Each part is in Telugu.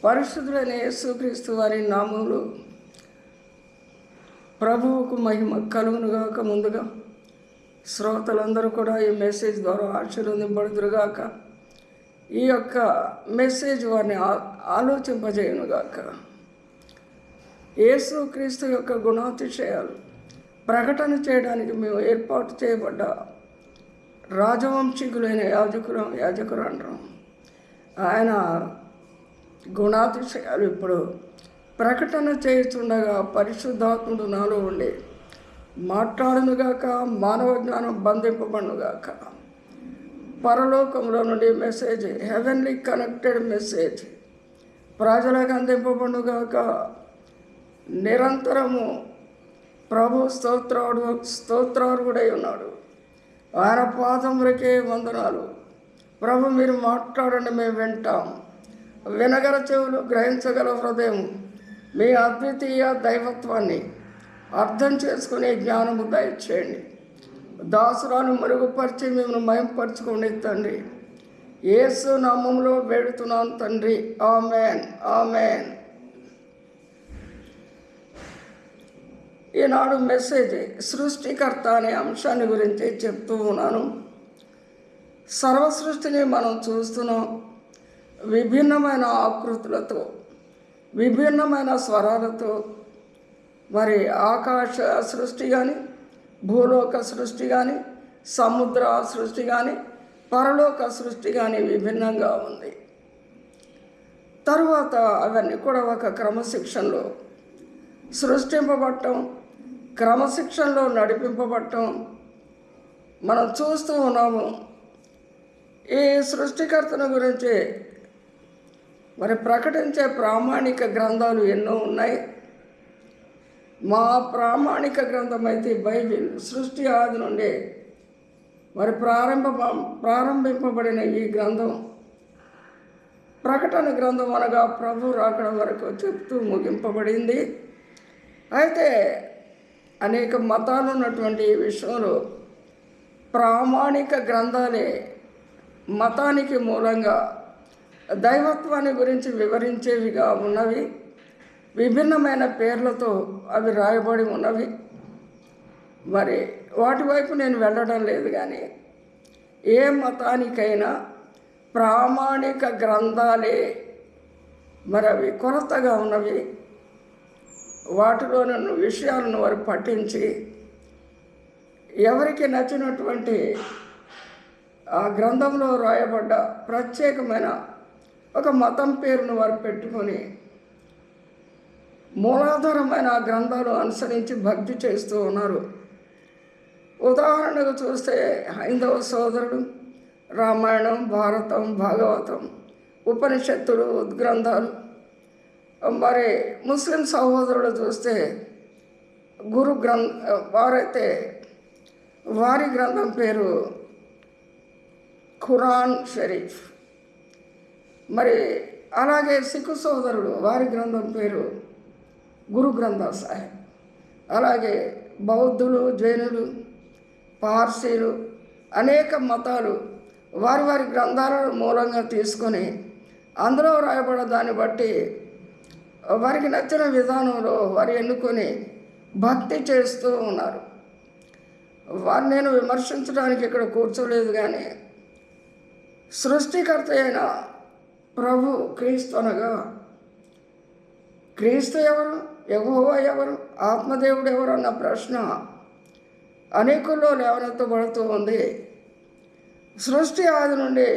పరిశుద్ధుడైన యేసుక్రీస్తు వారి నామములో ప్రభువుకు మహిమ కలుగునుగాక. ముందుగా శ్రోతలందరూ కూడా ఈ మెసేజ్ ద్వారా ఆశీర్వదింపబడుదురుగాక. ఈ యొక్క మెసేజ్ వారిని ఆలోచింపజేయునుగాక. యేసుక్రీస్తు యొక్క గుణాతిశయాలు ప్రకటన చేయడానికి మేము ఏర్పాటు చేయబడ్డ రాజవంశీకులైన యాజకురాండ్రం. ఆయన గుణాతిశయాలు ఇప్పుడు ప్రకటన చేస్తుండగా పరిశుద్ధాత్ముడు నాలో ఉండి మాట్లాడునుగాక. మానవ జ్ఞానం బంధింపబడునుగాక. పరలోకంలో నుండి మెసేజ్, హెవెన్లీ కనెక్టెడ్ మెసేజ్ ప్రజలకు అందింపబడునుగాక. నిరంతరము ప్రభు స్తోత్రార్హుడై ఉన్నాడు. ఆయన పాదములకే వందనాలు. ప్రభు మీరు మాట్లాడండి, మేము వింటాం. వినగల చెవులు, గ్రహించగల హృదయం మీ అద్వితీయ దైవత్వాన్ని అర్థం చేసుకునే జ్ఞానము దయచేయండి. దాసురాలు మరుగుపరిచి మిమ్మల్ని మయంపరచుకోండి తండ్రి. యేసు నామములో వేడుతున్నాను తండ్రి. Amen, amen. ఈనాడు మెసేజ్ సృష్టికర్త అనే అంశాన్ని గురించి చెప్తూ ఉన్నాను. సర్వసృష్టిని మనం చూస్తున్నాం. విభిన్నమైన ఆకృతులతో, విభిన్నమైన స్వరాలతో, మరి ఆకాశ సృష్టి కానీ, భూలోక సృష్టి కానీ, సముద్ర సృష్టి కానీ, పరలోక సృష్టి కానీ విభిన్నంగా ఉంది. తరువాత అవన్నీ కూడా ఒక క్రమశిక్షణలో సృష్టింపబడటం, క్రమశిక్షణలో నడిపింపబడటం మనం చూస్తూ ఉన్నాము. ఈ సృష్టికర్తను గురించి మరి ప్రకటించే ప్రామాణిక గ్రంథాలు ఎన్నో ఉన్నాయి. మా ప్రామాణిక గ్రంథం అయితే బైబిల్. సృష్టి ఆది నుండి మరి ప్రారంభింపబడిన ఈ గ్రంథం ప్రకటన గ్రంథం అనగా ప్రభు రాకడ వరకు చెప్తూ ముగింపబడింది. అయితే అనేక మతాలు ఉన్నటువంటి ఈ విషయంలో ప్రామాణిక గ్రంథాలే మతానికి మూలంగా దైవత్వాన్ని గురించి వివరించేవిగా ఉన్నవి. విభిన్నమైన పేర్లతో అవి రాయబడి ఉన్నవి. మరి వాటి వైపు నేను వెళ్ళడం లేదు, కానీ ఏ మతానికైనా ప్రామాణిక గ్రంథాలే మరి అవి కొరతగా ఉన్నవి. వాటిలో నన్ను విషయాలను వారు పఠించి ఎవరికి నచ్చినటువంటి ఆ గ్రంథంలో రాయబడ్డ ప్రత్యేకమైన ఒక మతం పేరును వారు పెట్టుకొని మూలాధారమైన ఆ గ్రంథాలు అనుసరించి భక్తి చేస్తూ ఉన్నారు. ఉదాహరణకు చూస్తే హైందవ సోదరుడు రామాయణం, భారతం, భాగవతం, ఉపనిషత్తులు, ఉద్గ్రంథాలు. మరి ముస్లిం సహోదరుడు చూస్తే వారైతే వారి గ్రంథం పేరు ఖురాన్ షరీఫ్. మరి అలాగే సిక్కు సోదరుడు వారి గ్రంథం పేరు గురు గ్రంథ సాహిబ్. అలాగే బౌద్ధులు, జైనులు, పార్సీలు, అనేక మతాలు వారి వారి గ్రంథాలను మూలంగా తీసుకొని అందులో రాయబడ్డ దాన్ని బట్టి వారికి నచ్చిన విధానంలో వారు ఎన్నుకొని భక్తి చేస్తూ ఉన్నారు. వారిని నేను విమర్శించడానికి ఇక్కడ కూర్చోలేదు, కానీ సృష్టికర్త అయిన ప్రభు క్రీస్తు అనగా క్రీస్తు ఎవరు, యెహోవా ఎవరు, ఆత్మదేవుడు ఎవరు అన్న ప్రశ్న అనేకుల్లో లేవనెత్తబడుతూ ఉంది. సృష్టి ఆది నుండి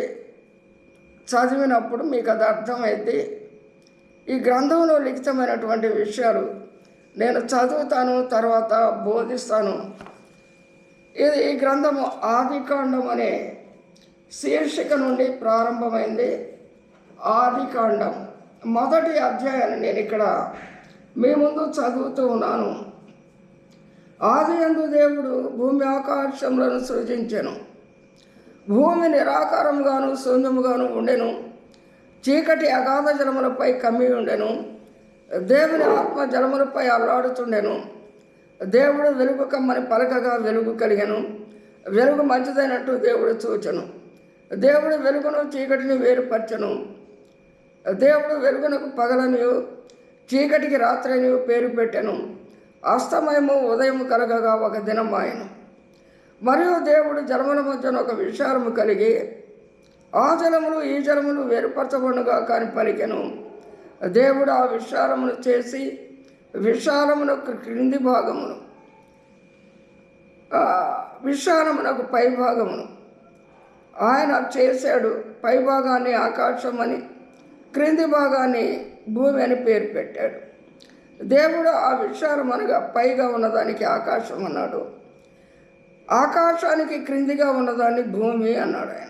చదివినప్పుడు మీకు అది అర్థమైంది. ఈ గ్రంథంలో లిఖితమైనటువంటి విషయాలు నేను చదువుతాను, తర్వాత బోధిస్తాను. ఈ గ్రంథము ఆదికాండం అనే శీర్షిక నుండి ప్రారంభమైంది. ఆదికాండం మొదటి అధ్యాయాన్ని నేను ఇక్కడ మీ ముందు చదువుతూ ఉన్నాను. ఆదియందు దేవుడు భూమి ఆకాశములను సృజించెను. భూమి నిరాకారముగాను శూన్యముగాను ఉండెను. చీకటి అగాధ జలములపై కమ్మి ఉండెను. దేవుని ఆత్మ జలములపై అల్లాడుతుండెను. దేవుడు వెలుగు కమ్మని పలకగా వెలుగు కలిగెను. వెలుగు మంచిదైనట్టు దేవుడు చూచెను. దేవుడు వెలుగును చీకటిని వేరుపరచెను. దేవుడు వెలుగునకు పగలనియు చీకటికి రాత్రనియు పేరు పెట్టెను. అస్తమయము ఉదయము కలగగా ఒక దినం ఆయను. మరియు దేవుడు జలముల మధ్యన ఒక విశాలము కలిగి ఆ జలములు ఈ జలములు వేరుపరచబడుగా కాని పలికెను. దేవుడు ఆ విశాలమును చేసి విశాలమునకు క్రింది భాగమును విశాలమునకు పై భాగమును ఆయన చేశాడు. పై భాగాన్ని ఆకాశం అని, క్రింది భాగాన్ని భూమి అని పేరు పెట్టాడు. దేవుడు ఆ విశాలం అనగా పైగా ఉన్నదానికి ఆకాశం అన్నాడు, ఆకాశానికి క్రిందిగా ఉన్నదాన్ని భూమి అన్నాడు ఆయన.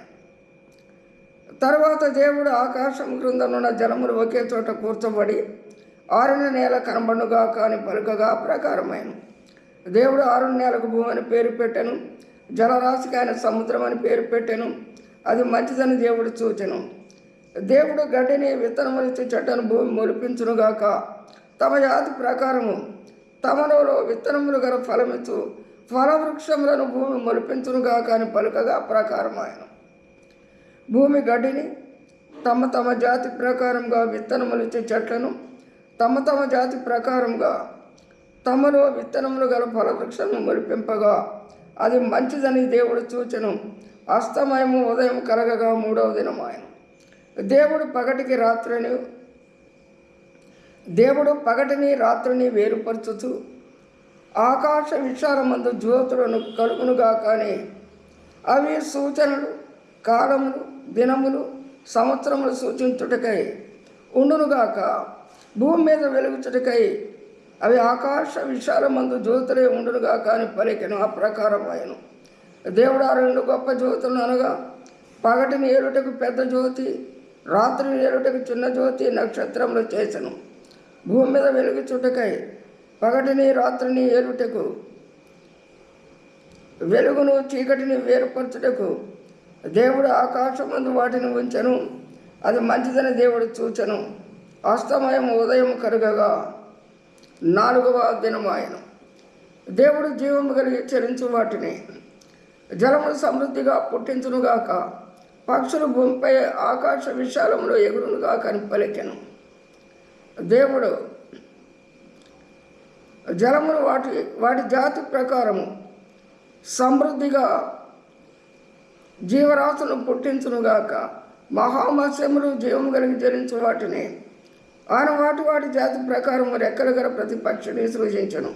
తర్వాత దేవుడు ఆకాశం క్రిందనున్న జలములు ఒకే చోట కూర్చబడి ఆరిన నేల కనబడుగా కాని పలుకగా ప్రకారమైన. దేవుడు ఆరున నేలకు భూమి అని పేరు పెట్టెను. జలరాశికి ఆయన సముద్రం అని పేరు పెట్టెను. అది మంచిదని దేవుడు చూచెను. దేవుడు గడ్డిని విత్తనములిచ్చి చెట్టును భూమి మొలిపించునుగాక. తమ జాతి ప్రకారము తమలో విత్తనములు గల ఫలమిచ్చు ఫలవృక్షములను భూమి మొలిపించునుగాక అని పలుకగా ప్రకారమైన. భూమి గడ్డిని తమ తమ జాతి ప్రకారంగా విత్తనములిచ్చే చెట్లను తమ జాతి ప్రకారంగా తమలో విత్తనములు గల ఫలవృక్షమును మొలిపింపగా అది మంచిదని దేవుడు చూచెను. అస్తమయము ఉదయం కలగగా మూడవ దినం ఆయన. దేవుడు పగటిని రాత్రిని వేరుపరచుచు ఆకాశ విశాలమందు జ్యోతులను కలుగునుగా కానీ అవి సూచనలు, కాలములు, దినములు, సంవత్సరములు సూచించుటకై ఉండునుగాక. భూమి మీద వెలుగుచుటకై అవి ఆకాశ విశాలమందు జ్యోతులే ఉండునుగాక అని పలికెను. ఆ ప్రకారం ఆయన. దేవుడు ఆ రెండు గొప్ప జ్యోతులను అనగా పగటిని ఏలుటకు పెద్ద జ్యోతి, రాత్రిని ఏలుటకు చిన్న జ్యోతి నక్షత్రములు చేసెను. భూమి మీద వెలుగుచుటకై పగటిని రాత్రిని ఏలుటకు వెలుగును చీకటిని వేరుపరచుటకు దేవుడు ఆకాశమందు వాటిని ఉంచెను. అది మంచిదని దేవుడు చూచెను. అస్తమయం ఉదయం కలుగగా నాలుగవ దినం ఆయన. దేవుడు జీవము కలిగి చరించు వాటిని జలములు సమృద్ధిగా పుట్టించునుగాక. పక్షులు భూమిపై ఆకాశ విశాలంలో ఎగురునుగాక అని పలికెను. దేవుడు జలములు వాటి జాతి ప్రకారము సమృద్ధిగా జీవరాశులను పుట్టించునుగాక. మహామత్స్యములు జీవము కలిగి జరించు వాటిని ఆయన వాటి జాతి ప్రకారం రెక్కలు గల ప్రతి పక్షిని సృజించను.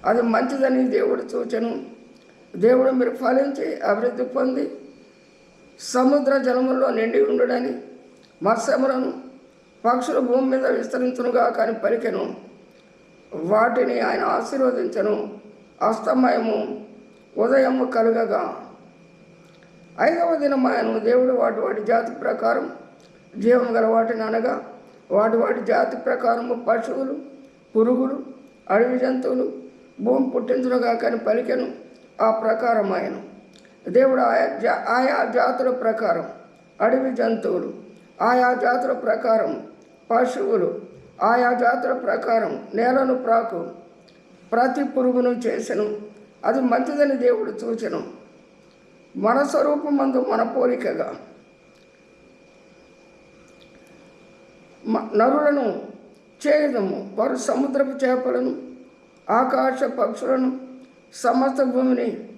అది మంచిదని దేవుడు చూచెను. దేవుడు మీరు ఫలించి అభివృద్ధి పొంది సముద్ర జలముల్లో నిండి ఉండుడని మత్స్యములను పక్షులు భూమి మీద విస్తరించునుగా కానీ పలికెను. వాటిని ఆయన ఆశీర్వదించను. అస్తమయము ఉదయము కలుగగా ఐదవ దినం ఆయన. దేవుడు వాటి జాతి ప్రకారం జీవం గల వాటిని అనగా వాటి జాతి ప్రకారము పశువులు, పురుగులు, అడవి జంతువులు భూమి పుట్టించునుగా కానీ పలికెను. ఆ ప్రకారం ఆయన. దేవుడు ఆయా జాతుల ప్రకారం అడవి జంతువులు, ఆయా జాతుల ప్రకారం పశువులు, ఆయా జాతుల ప్రకారం నేలను ప్రాకు ప్రతి పురుగును చేసెను. అది మంచిదని దేవుడు చూచెను. మన స్వరూపమందు మన పోలికగా నరులను చేయుదము. వారు సముద్రపు చేపలను, ఆకాశ పక్షులను, సమస్త భూమిని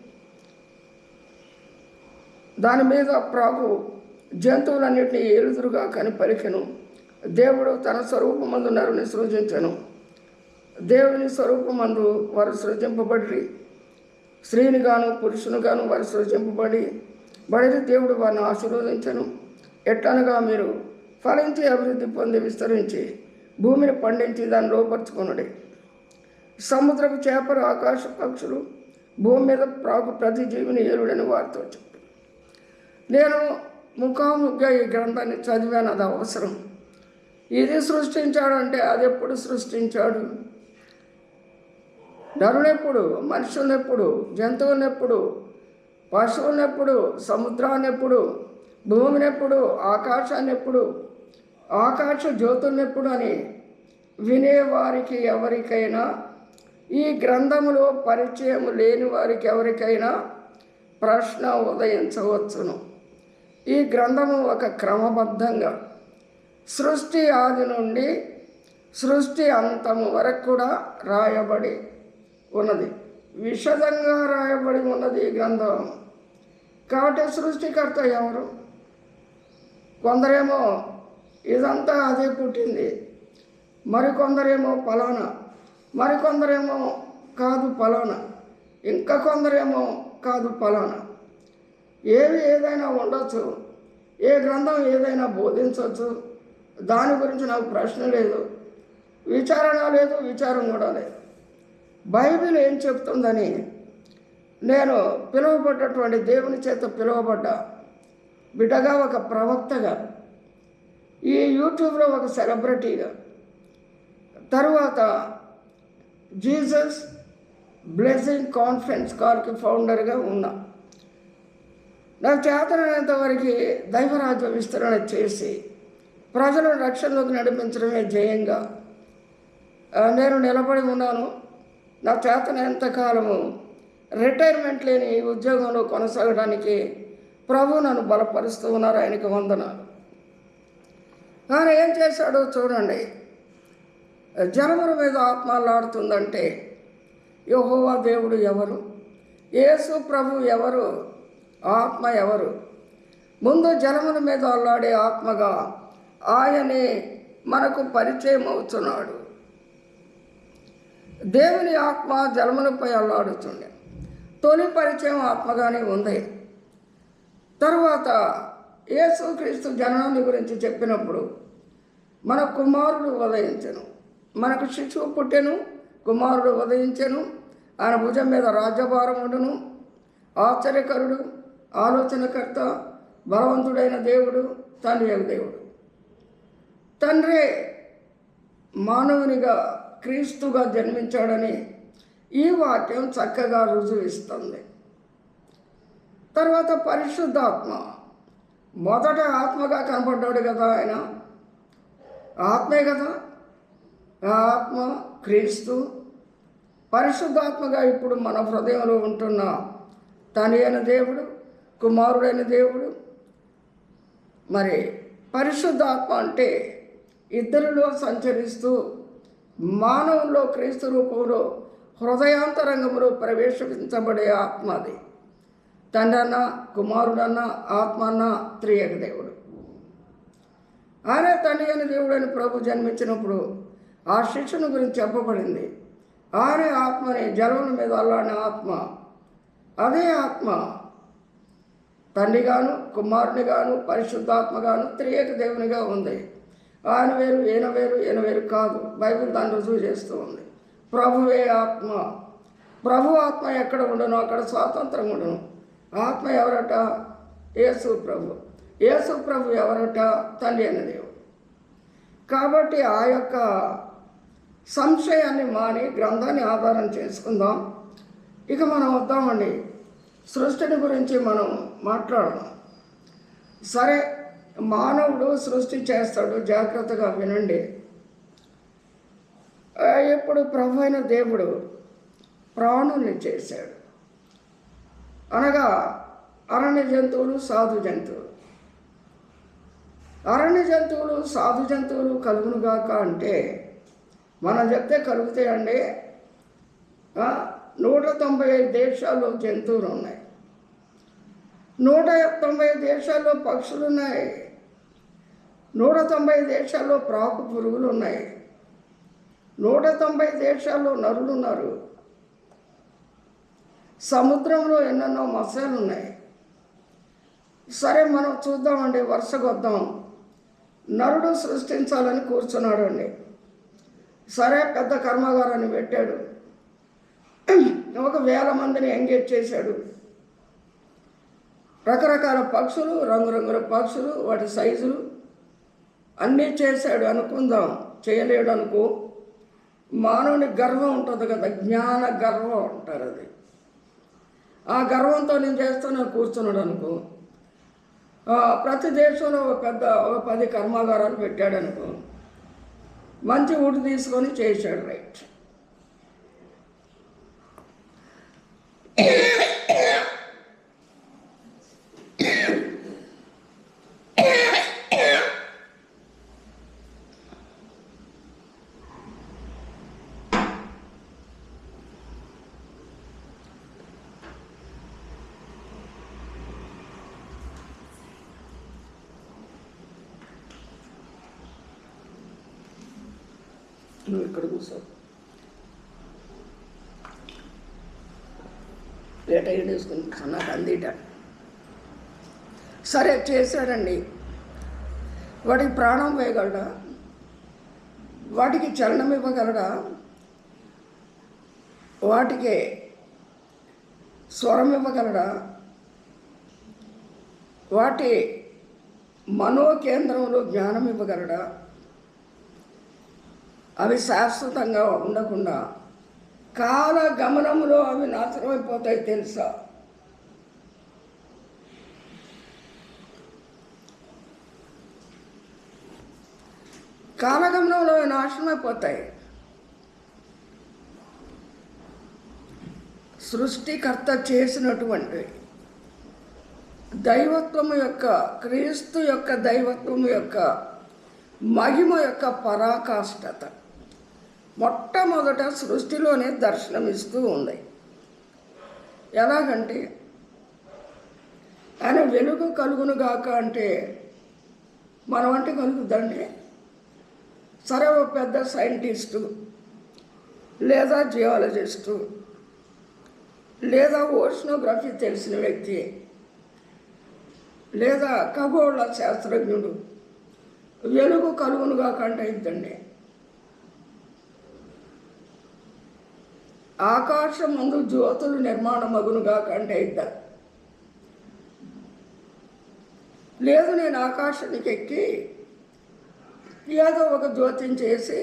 దాని మీద ప్రాకు జంతువులన్నింటినీ ఏలుదురుగా కని పలికెను. దేవుడు తన స్వరూపమందు నరుని సృజించెను. దేవుని స్వరూపమందు వారు సృజింపబడి స్త్రీని గాను పురుషుని గాను వారు సృజింపబడి దేవుడు వారిని ఆశీర్వదించెను. ఎట్లనగా మీరు ఫలించి అభివృద్ధి పొంది విస్తరించి భూమిని పండించి దాన్ని లోపరుచుకొనుడి. సముద్రపు చేపలు, ఆకాశ పక్షులు, భూమి మీద ప్రాకు ప్రతి జీవిని ఏలుడని వారితో చెప్పి నేను ముఖాముఖిగా ఈ గ్రంథాన్ని చదివాను. అది అవసరం. ఇది సృష్టించాడంటే అది ఎప్పుడు సృష్టించాడు? నరునెప్పుడు, మనుషులనెప్పుడు, జంతువులనెప్పుడు, పశువులనెప్పుడు, సముద్రాన్నెప్పుడు, భూమినెప్పుడు, ఆకాశాన్నెప్పుడు, ఆకాశ జ్యోతులనెప్పుడు అని వినేవారికి ఎవరికైనా, ఈ గ్రంథములో పరిచయం లేని వారికి ఎవరికైనా ప్రశ్న ఉదయించవచ్చును. ఈ గ్రంథము ఒక క్రమబద్ధంగా సృష్టి ఆది నుండి సృష్టి అంతము వరకు కూడా రాయబడి ఉన్నది. విశదంగా రాయబడి ఉన్నది ఈ గ్రంథం. కాబట్టి సృష్టికర్త ఎవరు? కొందరేమో ఇదంతా అదే పుట్టింది, మరికొందరేమో ఫలానా, మరికొందరేమో కాదు ఫలానా, ఇంకా కొందరేమో కాదు ఫలానా. ఏదైనా ఉండొచ్చు, ఏ గ్రంథం ఏదైనా బోధించవచ్చు. దాని గురించి నాకు ప్రశ్న లేదు, విచారణ లేదు, విచారం కూడా లేదు. బైబిల్ ఏం చెప్తుందని నేను పిలువబడ్డటువంటి దేవుని చేత పిలువబడ్డ బిడ్డగా, ఒక ప్రవక్తగా, ఈ యూట్యూబ్లో ఒక సెలబ్రిటీగా, తరువాత జీసస్ బ్లెస్సింగ్ కాన్ఫరెన్స్ కాల్కి ఫౌండర్గా ఉన్నా. నాకు చేతనైనంత వరకు దైవరాజ్య విస్తరణ చేసి ప్రజలను రక్షణలోకి నడిపించడమే జయంగా నేను నిలబడి ఉన్నాను. నా చేతనైనంత కాలము రిటైర్మెంట్ లేని ఈ ఉద్యోగంలో కొనసాగడానికి ప్రభు నన్ను బలపరుస్తూ ఉన్నారు. ఆయనకి వందనాలు. ఆయన ఏం చేశాడో చూడండి. జనముల మీద ఆత్మలాడుతుందంటే యెహోవా దేవుడు ఎవరు? యేసు ప్రభు ఎవరు? ఆత్మ ఎవరు? ముందు జనముల మీద అల్లాడే ఆత్మగా ఆయనే మనకు పరిచయం అవుతున్నాడు. దేవుని ఆత్మ జలములపై అల్లాడుతుండే. తొలి పరిచయం ఆత్మగానే ఉంది. తరువాత యేసుక్రీస్తు జననాన్ని గురించి చెప్పినప్పుడు మన కుమారుడు ఉదయించెను, మనకు శిశువు పుట్టెను, కుమారుడు ఉదయించెను, ఆయన భుజం మీద రాజ్యభారం ఉండును, ఆశ్చర్యకరుడు, ఆలోచనకర్త, బలవంతుడైన దేవుడు, తండ్రి యొక్క దేవుడు. తండ్రి మానవునిగా క్రీస్తుగా జన్మించాడని ఈ వాక్యం చక్కగా రుజువిస్తుంది. తర్వాత పరిశుద్ధాత్మ, మొదట ఆత్మగా కనపడ్డాడు కదా, ఆయన ఆత్మే కదా. ఆత్మ క్రీస్తు, పరిశుద్ధాత్మగా ఇప్పుడు మన హృదయంలో ఉంటున్న తండ్రి అయిన దేవుడు, కుమారుడైన దేవుడు. మరి పరిశుద్ధాత్మ అంటే ఇద్దరిలో సంచరిస్తూ మానవుల్లో క్రీస్తు రూపంలో హృదయాంతరంగంలో ప్రవేశించబడే ఆత్మ. అది తండ్రి అన్న, కుమారుడన్న, ఆత్మ అన్న త్రియేక దేవుడు. ఆయనే తండ్రి అయిన దేవుడు అని ప్రభు జన్మించినప్పుడు ఆ శిష్యుని గురించి చెప్పబడింది. ఆయనే ఆత్మని, జలముల మీద అల్లాడిన ఆత్మ. అదే ఆత్మ తండ్రిగాను, కుమారునిగాను, పరిశుద్ధాత్మగాను త్రియేక దేవునిగా ఉంది. ఆయన వేరు, ఈయన వేరు, ఈయన వేరు కాదు. బైబిల్ దాన్ని రుజువు చేస్తూ ఉంది. ప్రభువే ఆత్మ. ప్రభు ఆత్మ ఎక్కడ ఉండను అక్కడ స్వాతంత్రం ఉండను. ఆత్మ ఎవరట? యేసు ప్రభు. యేసు ప్రభు ఎవరట? తండ్రి అయిన దేవుడు. కాబట్టి ఆ యొక్క సంశయాన్ని మాని గ్రంథాన్ని ఆధారం చేసుకుందాం. ఇక మనం వద్దామండి, సృష్టిని గురించి మనం మాట్లాడదాం. సరే, మానవుడు సృష్టి చేస్తాడు, జాగ్రత్తగా వినండి. ఇప్పుడు ప్రభు అయిన దేవుడు ప్రాణుల్ని చేశాడు, అనగా అరణ్య జంతువులు, సాధు జంతువులు. అరణ్య జంతువులు, సాధు జంతువులు కలుగునుగాక అంటే మనం చెప్తే కలుగుతాయండి. 195 దేశాల్లో జంతువులు ఉన్నాయి, 190 దేశాల్లో పక్షులు ఉన్నాయి, 190 దేశాల్లో ప్రాకు పురుగులు ఉన్నాయి, 190 దేశాల్లో నరులు ఉన్నారు. సముద్రంలో ఎన్నెన్నో మత్స్యాలు ఉన్నాయి. సరే, మనం చూద్దామండి, వరుసగొద్దాం. నరుడు సృష్టించాలని కూర్చున్నాడు అండి. సరే, పెద్ద కర్మాగారాన్ని పెట్టాడు, 1,000 మందిని ఎంగేజ్ చేశాడు. రకరకాల పక్షులు, రంగురంగుల పక్షులు, వాటి సైజులు అన్నీ చేశాడు అనుకుందాం. చేయలేడు అనుకో. మానవుని గర్వం ఉంటుంది కదా, జ్ఞాన గర్వం అంటారు అది. ఆ గర్వంతో నేను చేస్తాను కూర్చున్నాడు అనుకో. ప్రతి దేశంలో ఒక 10 కర్మాగారాలు పెట్టాడు అనుకో. మంచి ఊటి తీసుకొని చేశాడు, రైట్. నువ్వు ఇక్కడ కూర్చో. పేట వేసుకుని కూర్చో, నాకు అందిట. సరే చేశాడండి. వాటికి ప్రాణం వేయగలడా? వాటికి చలనం ఇవ్వగలడా? వాటికి స్వరం ఇవ్వగలడా? వాటి మనోకేంద్రంలో జ్ఞానం ఇవ్వగలడా? అవి శాశ్వతంగా ఉండకుండా కాల గమనంలో అవి నాశనం అయిపోతాయి తెలుసా? కాలగమనంలో అవి నాశనం అయిపోతాయి. సృష్టికర్త చేసినటువంటి దైవత్వము యొక్క, క్రీస్తు యొక్క దైవత్వము యొక్క మహిమ యొక్క పరాకాష్ఠత మొట్టమొదట సృష్టిలోనే దర్శనమిస్తూ ఉంది. ఎలాగంటే ఆయన వెలుగు కలుగునుగాక అంటే మనం అంటే కలుగుద్దండి. సరే, ఓ పెద్ద సైంటిస్టు లేదా జియాలజిస్టు లేదా ఓషనోగ్రఫీ తెలిసిన వ్యక్తి లేదా ఖగోళ శాస్త్రజ్ఞుడు వెలుగు కలుగునుగాక అంటే ఇద్దండి. ఆకాశం ముందు జ్యోతులు నిర్మాణమగునుగాక అంటే ఇద్దా. లేదు, నేను ఆకాశానికి ఎక్కి ఏదో ఒక జ్యోతిని చేసి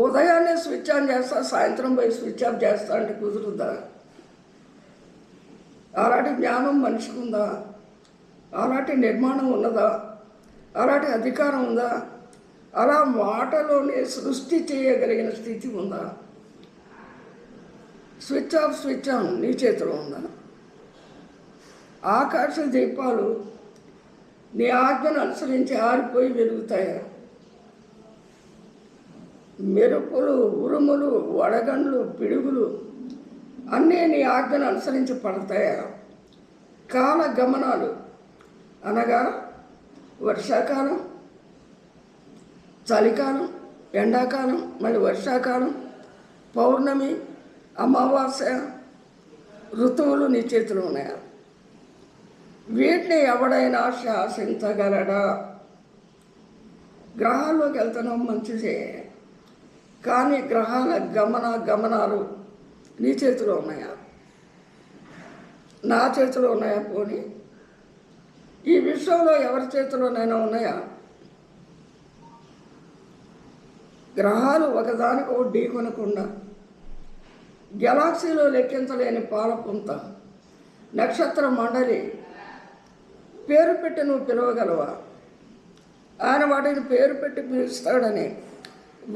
ఉదయాన్నే స్విచ్ ఆన్ చేస్తా, సాయంత్రం పోయి స్విచ్ ఆఫ్ చేస్తా అంటే కుదురుద్దా? అలాంటి జ్ఞానం మనిషికి ఉందా? అలాంటి నిర్మాణం ఉన్నదా? అలాంటి అధికారం ఉందా? అలా మాటలోనే సృష్టి చేయగలిగిన స్థితి ఉందా? స్విచ్ ఆఫ్ స్విచ్ ఆన్ నీ చేతిలో ఉందా? ఆకాశ దీపాలు నీ ఆజ్ఞను అనుసరించి ఆరిపోయి వెలుగుతాయా? మెరుపులు, ఉరుములు, వడగండ్లు, పిడుగులు అన్నీ నీ ఆజ్ఞను అనుసరించి పడతాయా? కాల గమనాలు అనగా వర్షాకాలం, చలికాలం, ఎండాకాలం, మళ్ళీ వర్షాకాలం, పౌర్ణమి, అమావాస్య, ఋతువులు నీ చేతిలో ఉన్నాయా? వీటిని ఎవడైనా శాసించగలడా? గ్రహాల్లోకి వెళ్తున్నాం మంచిదే, కానీ గ్రహాల గమనాలు నీ చేతిలో ఉన్నాయా? నా చేతిలో ఉన్నాయా? పోనీ ఈ విశ్వంలో ఎవరి చేతిలోనైనా ఉన్నాయా? గ్రహాలు ఒకదానికి ఒకటి ఢీకొనకుండా, గెలాక్సీలో లెక్కించలేని పాలపుంత, నక్షత్ర మండలి పేరు పెట్టి నువ్వు పిలవగలవా? ఆయన వాటిని పేరు పెట్టి పిలుస్తాడని,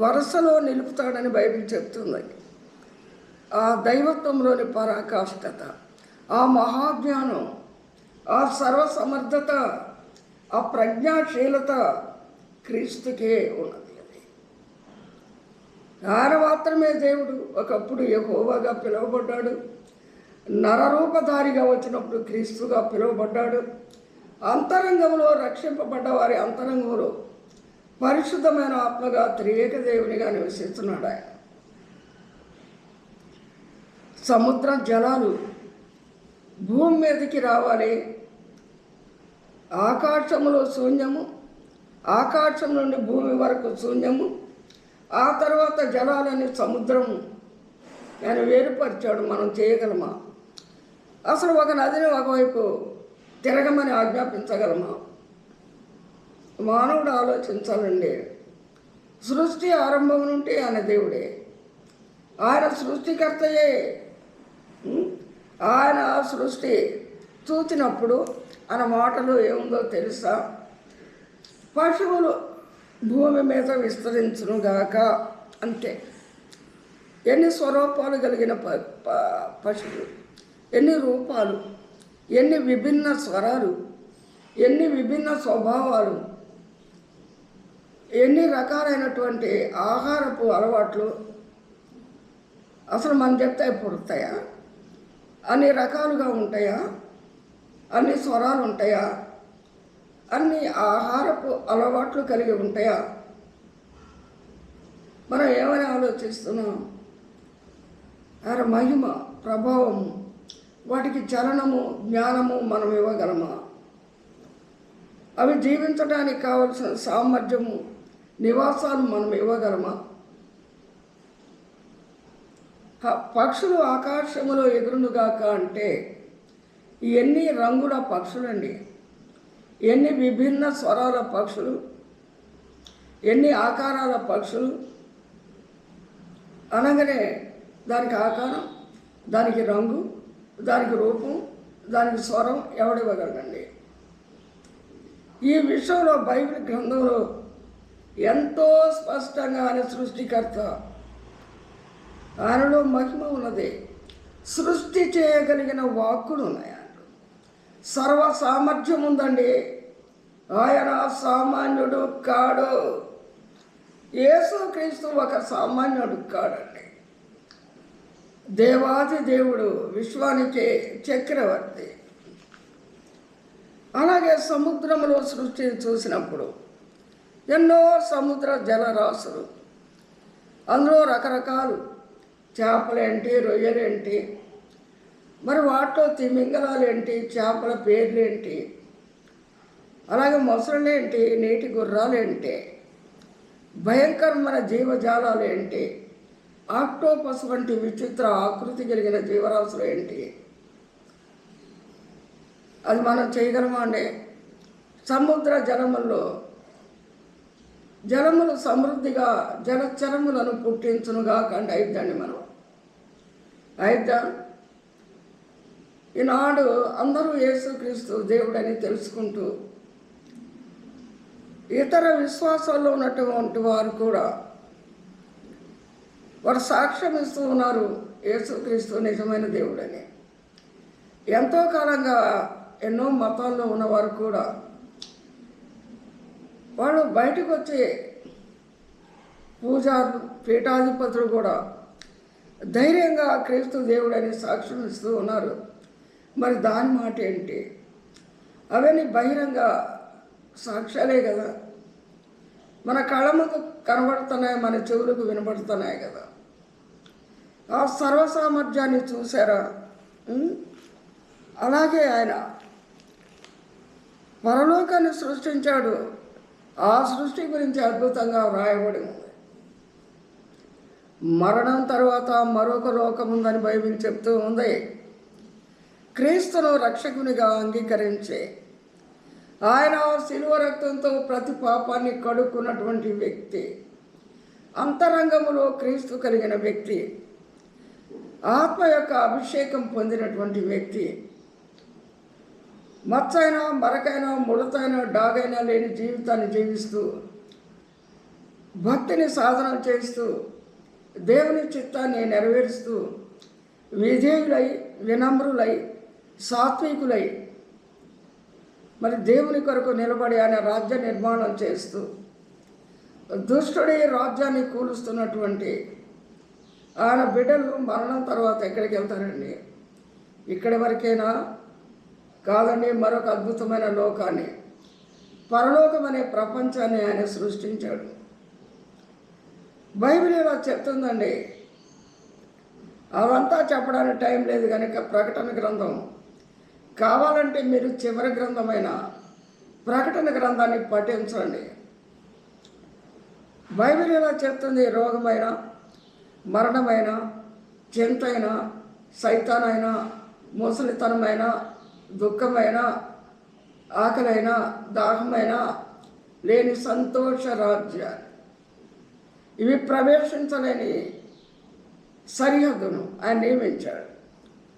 వరుసలో నిలుపుతాడని బైబిల్ చెప్తుంది. ఆ దైవత్వంలోని పరాకాష్ఠత, ఆ మహాజ్ఞానం, ఆ సర్వసమర్థత, ఆ ప్రజ్ఞాశీలత క్రీస్తుకే ఉన్నది. ఆయన మాత్రమే దేవుడు. ఒకప్పుడు యెహోవాగా పిలువబడ్డాడు, నరరూపధారిగా వచ్చినప్పుడు క్రీస్తుగా పిలువబడ్డాడు. అంతరంగంలో రక్షింపబడ్డ వారి అంతరంగంలో పరిశుద్ధమైన ఆత్మగా త్రియేక దేవునిగా నివసిస్తున్నాడు ఆయన. సముద్ర జలాలు భూమి మీదకి రావాలి. ఆకాశంలో శూన్యము, ఆకాశం నుండి భూమి వరకు శూన్యము, ఆ తర్వాత జలాలని సముద్రము ఆయన వేరుపరిచాడు. మనం చేయగలమా? అసలు ఒక నదిని ఒకవైపు తిరగమని ఆజ్ఞాపించగలమా? మానవుడు ఆలోచించాలండి. సృష్టి ఆరంభం నుండి ఆయన దేవుడే, ఆయన సృష్టికర్తయే. ఆయన సృష్టి చూచినప్పుడు ఆయన మాటలో ఏముందో తెలుసా? పశువులు భూమి మీద విస్తరించునుగాక అంతే. ఎన్ని స్వరూపాలు కలిగిన పశువులు, ఎన్ని రూపాలు, ఎన్ని విభిన్న స్వరాలు, ఎన్ని విభిన్న స్వభావాలు, ఎన్ని రకాలైనటువంటి ఆహారపు అలవాట్లు. అసలు మనం చెప్తే పుడతాయా? అన్ని రకాలుగా ఉంటాయా? అన్ని స్వరాలు ఉంటాయా? అన్ని ఆహారపు అలవాట్లు కలిగి ఉంటాయా? మనం ఏమని ఆలోచిస్తున్నాం? ఆయన మహిమ, ప్రభావము, వాటికి చలనము, జ్ఞానము మనం ఇవ్వగలమా? అవి జీవించడానికి కావలసిన సామర్థ్యము, నివాసాలు మనం ఇవ్వగలమా? పక్షులు ఆకాశములో ఎగురునుగాక అంటే ఎన్ని రంగుల పక్షులండి, ఎన్ని విభిన్న స్వరాల పక్షులు, ఎన్ని ఆకారాల పక్షులు. అనగానే దానికి ఆకారం, దానికి రంగు, దానికి రూపం, దానికి స్వరం ఎవడివ్వగలడండి? ఈ విషయంలో బైబిల్ గ్రంథంలో ఎంతో స్పష్టంగా ఆయన సృష్టికర్త, ఆయనలో మహిమ ఉన్నది, సృష్టి చేయగలిగిన వాక్కులు ఉన్నాయి, సర్వ సామర్థ్యం ఉందండి. ఆయన సామాన్యుడు కాడు. యేసుక్రీస్తు ఒక సామాన్యుడు కాడండి. దేవాది దేవుడు, విశ్వానికి చక్రవర్తి. అలాగే సముద్రంలో సృష్టి చూసినప్పుడు ఎన్నో సముద్ర జలరాశులు, అందులో రకరకాలు చేపలేంటి, రొయ్యలేంటి, మరి వాటిలో తిమింగలాలేంటి, చేపల పేర్లేంటి, అలాగే మొసళ్ళేంటి, నీటి గుర్రాలేంటి, భయంకరమైన జీవజాలాలు ఏంటి, ఆక్టోపస్ వంటి విచిత్ర ఆకృతి కలిగిన జీవరాశులు ఏంటి, అది మనం చేయగలమా అండి? సముద్ర జలములు సమృద్ధిగా జలచరములను పుట్టించునుగా కంటే అయిద్దండి. మనం అయిద్దా? ఈనాడు అందరూ యేసుక్రీస్తు దేవుడని తెలుసుకుంటూ ఇతర విశ్వాసాల్లో ఉన్నటువంటి వారు కూడా వారు సాక్ష్యం ఇస్తూ ఉన్నారు యేసుక్రీస్తు నిజమైన దేవుడని. ఎంతో కాలంగా ఎన్నో మతాల్లో ఉన్నవారు కూడా వాళ్ళు బయటకు వచ్చే పూజారులు, పీఠాధిపతులు కూడా ధైర్యంగా క్రీస్తు దేవుడని సాక్ష్యం ఇస్తూ ఉన్నారు. మరి దాని మాట ఏంటి? అవన్నీ బహిరంగ సాక్ష్యాలే కదా, మన కళ్ళ ముందు కనబడుతున్నాయి, మన చెవులకు వినబడుతున్నాయి కదా. ఆ సర్వసామర్థ్యాన్ని చూసారా? అలాగే ఆయన పరలోకాన్ని సృష్టించాడు. ఆ సృష్టి గురించి అద్భుతంగా వ్రాయబడి ఉంది. మరణం తర్వాత మరొక లోకం ఉందని బైబిల్ చెప్తూ ఉంది. క్రీస్తును రక్షకునిగా అంగీకరించి ఆయన శిలువ రక్తంతో ప్రతి పాపాన్ని కడుక్కున్నటువంటి వ్యక్తి, అంతరంగములో క్రీస్తు కలిగిన వ్యక్తి, ఆత్మ యొక్క అభిషేకం పొందినటువంటి వ్యక్తి, మచ్చైనా, మరకైనా, ముడతైనా, డాగైనా లేని జీవితాన్ని జీవిస్తూ భక్తిని సాధన చేస్తూ దేవుని చిత్తాన్ని నెరవేరుస్తూ విధేయులై, వినమ్రులై, సాత్వికులై మరి దేవుని కొరకు నిలబడి ఆయన రాజ్య నిర్మాణం చేస్తూ దుష్టుడి రాజ్యాన్ని కూలుస్తున్నటువంటి ఆయన బిడ్డలు మరణం తర్వాత ఎక్కడికి వెళ్తారండి? ఇక్కడి వరకేనా? కాదండి, మరొక అద్భుతమైన లోకాన్ని, పరలోకం అనే ప్రపంచాన్ని ఆయన సృష్టించాడు. బైబిల్ ఇలా చెప్తుందండి. అవంతా చెప్పడానికి టైం లేదు కనుక ప్రకటన గ్రంథం కావాలంటే మీరు చివరి గ్రంథమైన ప్రకటన గ్రంథాన్ని పఠించండి. బైబిల్ ఇలా చెప్తుంది. రోగమైన, మరణమైన, చింతైన, సైతానైన, ముసలితనమైన, దుఃఖమైన, ఆకలైన, దాహమైన లేని సంతోష రాజ్యాన్ని, ఇవి ప్రవేశించలేని సరిహద్దును ఆయన నియమించాడు.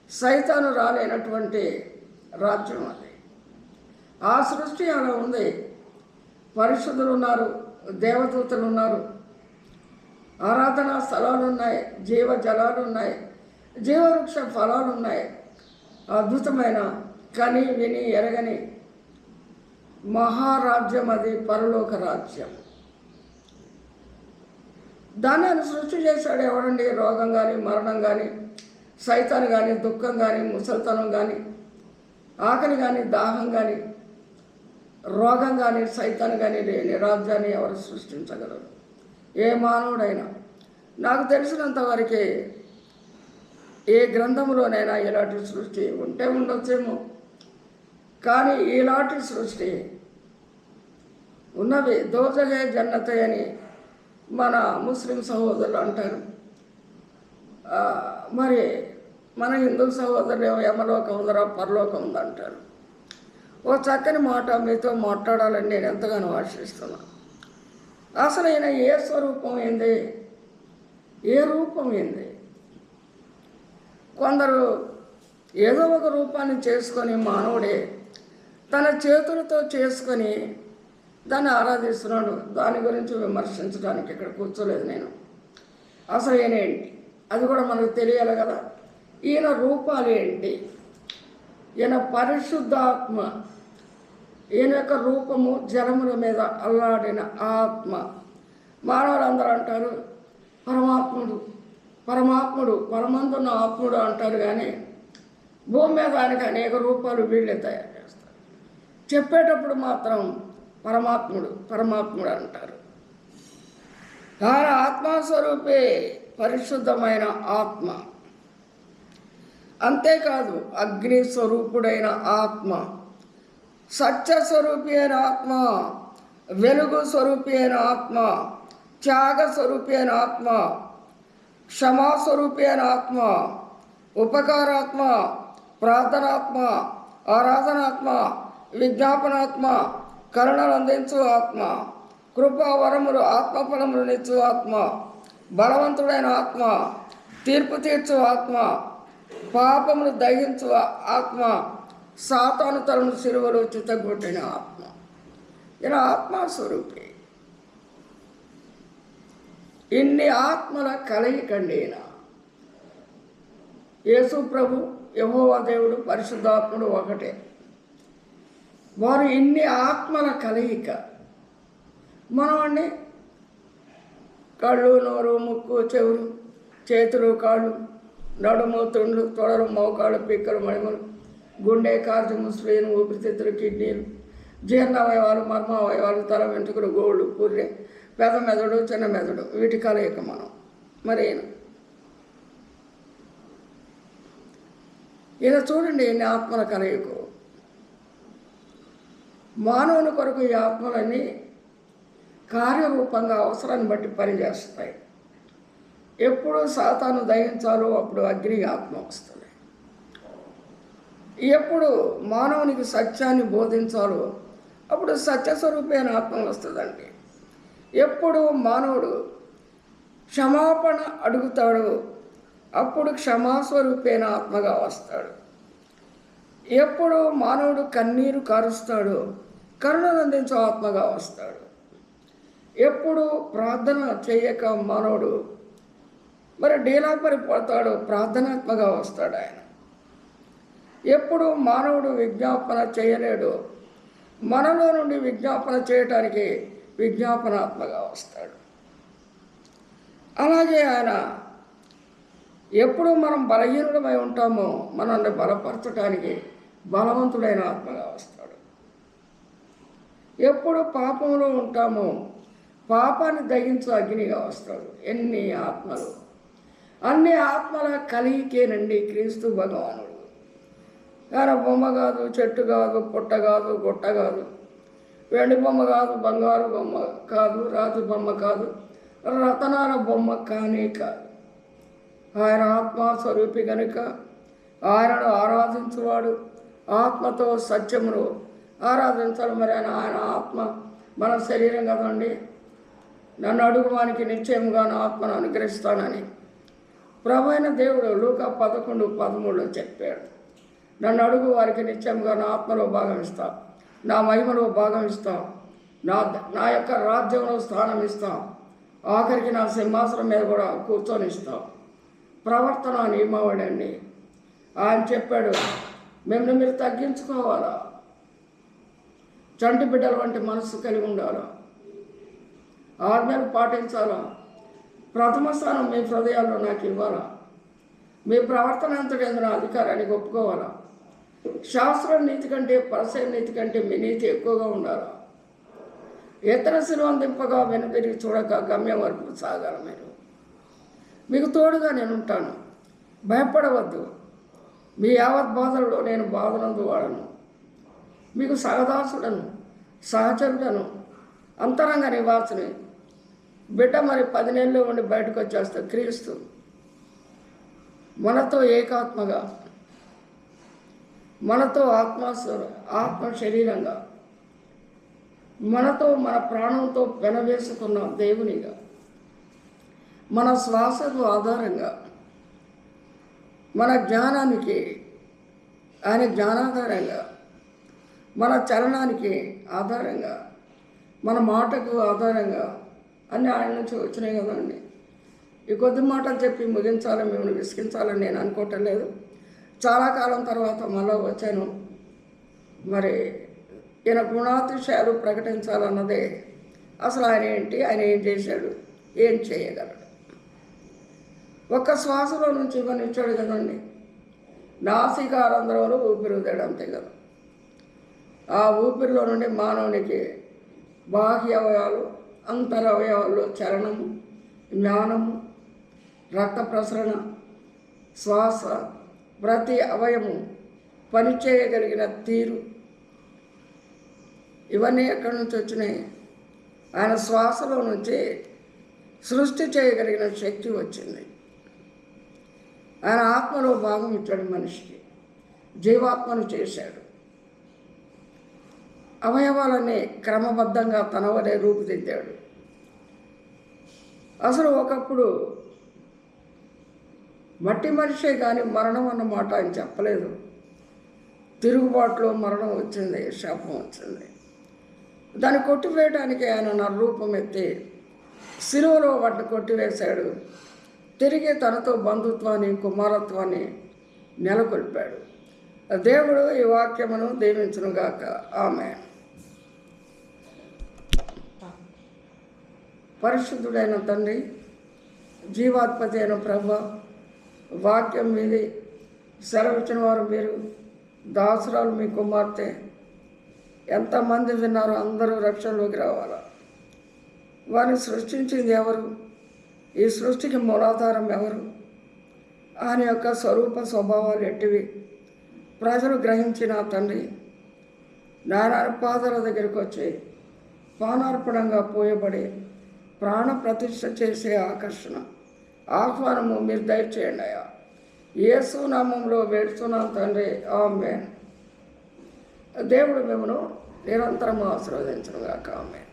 సైతాను రాలేనటువంటి రాజ్యం అది. ఆ సృష్టి అలా ఉంది. పరిశుద్ధులు ఉన్నారు, దేవదూతలు ఉన్నారు, ఆరాధనా స్థలాలు ఉన్నాయి, జీవ జలాలు ఉన్నాయి, జీవవృక్ష ఫలాలు ఉన్నాయి. అద్భుతమైన కని విని ఎరగని మహారాజ్యం అది, పరలోక రాజ్యం. దాన్ని ఆయన సృష్టి చేశాడు. ఎవడండి? రోగం కానీ, మరణం కానీ, సైతాన్ కానీ, దుఃఖం కానీ, ముసలితనం కానీ, ఆకలి కానీ, దాహం కానీ, రోగం కానీ, సైతాన్ కానీ లేని రాజ్యాన్ని ఎవరు సృష్టించగలరు? ఏ మానవుడైనా నాకు తెలిసినంత వరకే ఏ గ్రంథంలోనైనా ఇలాంటి సృష్టి ఉంటే ఉండొచ్చేమో, కానీ ఇలాంటి సృష్టి ఉన్నవి. దోజగే జన్నతే అని మన ముస్లిం సహోదరులు అంటారు. మరి మన హిందూ సహోదరులు యమలోకం ఉందరా పరలోకం ఉందంటారు. ఓ చక్కని మాట మీతో మాట్లాడాలని నేను ఎంతగానో ఆశిస్తున్నాను. అసలు ఈయన ఏ స్వరూపం ఏంది, ఏ రూపం ఏంది? కొందరు ఏదో ఒక రూపాన్ని చేసుకొని మానవుడే తన చేతులతో చేసుకొని దాన్ని ఆరాధిస్తున్నాడు. దాని గురించి విమర్శించడానికి ఇక్కడ కూర్చోలేదు నేను. అసలు ఈయన ఏంటి అది కూడా మనకు తెలియాలి కదా. ఈయన రూపాలు ఏంటి? ఈయన పరిశుద్ధాత్మ. ఈయన యొక్క రూపము జలముల మీద అల్లాడిన ఆత్మ. మానవులందరూ అంటారు పరమాత్ముడు పరమాత్ముడు పరమందున్న ఆత్ముడు అంటారు, కానీ భూమి మీద ఆయనకి అనేక రూపాలు వీళ్ళే తయారు చేస్తారు. చెప్పేటప్పుడు మాత్రం పరమాత్ముడు పరమాత్ముడు అంటారు. ఆయన ఆత్మస్వరూపే పరిశుద్ధమైన ఆత్మ. అంతేకాదు అగ్ని స్వరూపుడైన ఆత్మ, సత్యస్వరూపి అయిన ఆత్మ, వెలుగు స్వరూపి అయిన ఆత్మ, త్యాగ స్వరూపి అయిన ఆత్మ, క్షమాస్వరూపి అయిన ఆత్మ, ఉపకారాత్మ, ప్రార్థనాత్మ, ఆరాధనాత్మ, విజ్ఞాపనాత్మ, కరుణలు అందించు ఆత్మ, కృపావరములు ఆత్మఫలములనిచ్చు ఆత్మ, బలవంతుడైన ఆత్మ, తీర్పు తీర్చు ఆత్మ, పాపములు దహించు ఆత్మ, సాతాను తలను సిలువలో చిత్తగొట్టిన ఆత్మ. ఇలా ఆత్మస్వరూపి. ఇన్ని ఆత్మల కలయికండి. యేసు ప్రభు, యెహోవా దేవుడు, పరిశుద్ధాత్ముడు ఒకటే. వారు ఇన్ని ఆత్మల కలయిక. మనవాడిని కళ్ళు, నోరు, ముక్కు, చెవులు, చేతులు, కాళ్ళు, నడుము, తుండ్లు, తొడలు, మోకాళ్ళు, పిక్కలు, మడిమలు, గుండె, కార్జము, స్ప్లీన్, ఊపిరితిత్తులు, కిడ్నీలు, జీర్ణావయవాలు, మర్మావయవాలు, తల వెంట్రుకలు, గోళ్ళు, పుర్రె, పెద్ద మెదడు, చిన్న మెదడు, వీటి కలయిక మనం. మరి ఈయన చూడండి ఎన్ని ఆత్మల కలయికు. మానవుని కొరకు ఈ ఆత్మలన్నీ కార్యరూపంగా అవసరాన్ని బట్టి పనిచేస్తాయి. ఎప్పుడు సాతాను దహించాలో అప్పుడు అగ్ని ఆత్మ వస్తుంది. ఎప్పుడు మానవునికి సత్యాన్ని బోధించాలో అప్పుడు సత్యస్వరూపైన ఆత్మ వస్తుందండి. ఎప్పుడు మానవుడు క్షమాపణ అడుగుతాడో అప్పుడు క్షమాస్వరూపైన ఆత్మగా వస్తాడు. ఎప్పుడు మానవుడు కన్నీరు కారుస్తాడో కరుణను అందించే ఆత్మగా వస్తాడు. ఎప్పుడు ప్రార్థన చేయక మానవుడు మరి డీలా పడిపోతాడో ప్రార్థనాత్మగా వస్తాడు ఆయన. ఎప్పుడు మానవుడు విజ్ఞాపన చేయలేడు మనలో నుండి విజ్ఞాపన చేయటానికి విజ్ఞాపనాత్మగా వస్తాడు. అలాగే ఆయన ఎప్పుడు మనం బలహీనులమై ఉంటామో మనల్ని బలపరచడానికి బలవంతుడైన ఆత్మగా వస్తాడు. ఎప్పుడు పాపంలో ఉంటామో పాపాన్ని దహించు అగ్నిగా వస్తాడు. ఎన్ని ఆత్మలు! అన్ని ఆత్మల కలిగికేనండి క్రీస్తు భగవానుడు. కానీ బొమ్మ కాదు, చెట్టు కాదు, పుట్ట కాదు, గుట్ట కాదు, వెండి బొమ్మ కాదు, బంగారు బొమ్మ కాదు, రాతి బొమ్మ కాదు, రతనాల బొమ్మ కానే కాదు. ఆయన ఆత్మస్వరూపి కనుక ఆయనను ఆరాధించువాడు ఆత్మతో సత్యమును ఆరాధించాలి. మరి ఆయన ఆత్మ మన శరీరం కదండి. నన్ను అడుగువానికి నిశ్చయముగా నా ఆత్మను అనుగ్రహిస్తానని ప్రభు అయిన దేవుడు లూకా 11:13 చెప్పాడు. నన్ను అడుగు వారికి నిశ్చయముగా నా ఆత్మలో భాగం ఇస్తా, నా మహిమలో భాగం ఇస్తా, నా యొక్క రాజ్యంలో స్థానం ఇస్తాం, ఆఖరికి నా సింహాసనం మీద కూడా కూర్చొని ఇస్తాం. ప్రవర్తన నియమవాడండి. ఆయన చెప్పాడు, మిమ్మల్ని మీరు తగ్గించుకోవాలా, చంటి బిడ్డల వంటి మనస్సు కలిగి ఉండాలా, ఆజ్ఞలు పాటించాలా, ప్రథమ స్థానం మీ హృదయాల్లో నాకు ఇవ్వాలా, మీ ప్రవర్తన అంతటి నా అధికారానికి ఒప్పుకోవాలా, శాస్త్రం నీతి కంటే పరిసయ నీతి కంటే మీ నీతి ఎక్కువగా ఉండాలా, ఇతర శిలువను దింపగా వెనుతిరిగి చూడక గమ్యం వరకు సాగాలి. మీకు తోడుగా నేను ఉంటాను, భయపడవద్దు. మీ యావత్ బాధల్లో నేను బాధనందు వాడను. మీకు సహదాసుడను, సహచరుడను, అంతరంగ నివాసిని. బిడ్డ మరి 10 నెలల్లో ఉండి బయటకు వచ్చేస్తే క్రీస్తు మనతో ఏకాత్మగా, మనతో ఆత్మ శరీరంగా, మనతో మన ప్రాణంతో పెనవేసుకున్న దేవునిగా, మన శ్వాసకు ఆధారంగా, మన జ్ఞానానికి ఆయన జ్ఞానాధారంగా, మన చలనానికి ఆధారంగా, మన మాటకు ఆధారంగా అన్నీ ఆయన నుంచి వచ్చినాయి కదండి. ఈ కొద్ది మాటలు చెప్పి ముగించాలని, మిమ్మల్ని విసిగించాలని నేను అనుకోవటం లేదు. చాలా కాలం తర్వాత మళ్ళీ వచ్చాను. మరి ఈయన గుణాతిశయాలు ప్రకటించాలన్నదే అసలు ఆయన ఏంటి, ఆయన ఏం చేశాడు, ఏం చేయగలడు. ఒక్క శ్వాసలో నుంచి ఇవన్నీ ఇచ్చాడు కదండి. నాసికారంధ్రంలో ఊపిరి వదిలాడు, అంతే కదా. ఆ ఊపిరిలో నుండి మానవునికి బాహ్య అవయవాలు, అంతరవయవాల్లో చలనము, జ్ఞానము, రక్త ప్రసరణ, శ్వాస, ప్రతి అవయము పనిచేయగలిగిన తీరు, ఇవన్నీ ఎక్కడి నుంచి వచ్చినాయి? ఆయన శ్వాసలో నుంచి సృష్టి చేయగలిగిన శక్తి వచ్చింది. ఆయన ఆత్మలో భాగం ఇచ్చాడు మనిషికి, జీవాత్మను చేశాడు. అవయవాలన్నీ క్రమబద్ధంగా తన వలె రూపుదిద్దాడు. అసలు ఒకప్పుడు మట్టి మనిషే కానీ మరణం అన్నమాట ఆయన చెప్పలేదు. తిరుగుబాటులో మరణం వచ్చింది, శాపం వచ్చింది. దాన్ని కొట్టివేయడానికి ఆయన నా రూపం ఎత్తి శిలువలో వాటిని కొట్టివేశాడు. తిరిగి తనతో బంధుత్వాన్ని, కుమారత్వాన్ని నెలకొల్పాడు. దేవుడు ఈ వాక్యమును దీవించునుగాక. ఆమేన్. పరిశుద్ధుడైన తండ్రి, జీవాధిపతి అయిన ప్రభువా, వాక్యం మీది, సెలవిచ్చిన వారు మీరు, దాసురాలు మీ కుమార్తె. ఎంతమంది విన్నారో అందరూ రక్షణలోకి రావాలా. వారిని సృష్టించింది ఎవరు? ఈ సృష్టికి మూలాధారం ఎవరు? ఆయన యొక్క స్వరూప స్వభావాలు ఎట్టివి ప్రజలు గ్రహించిన తండ్రి, నాయన పాదాల దగ్గరికి వచ్చి పానార్పణంగా పోయబడి ప్రాణ ప్రతిష్ఠ చేసే ఆకర్షణ, ఆహ్వానము మీరు దయచేయండి అయ్యా. యేసు నామంలో వేడుతున్నాం తండ్రి, ఆమేన్. దేవుడు మిమ్మను నిరంతరం ఆశీర్వదించునుగాక. ఆమేన్.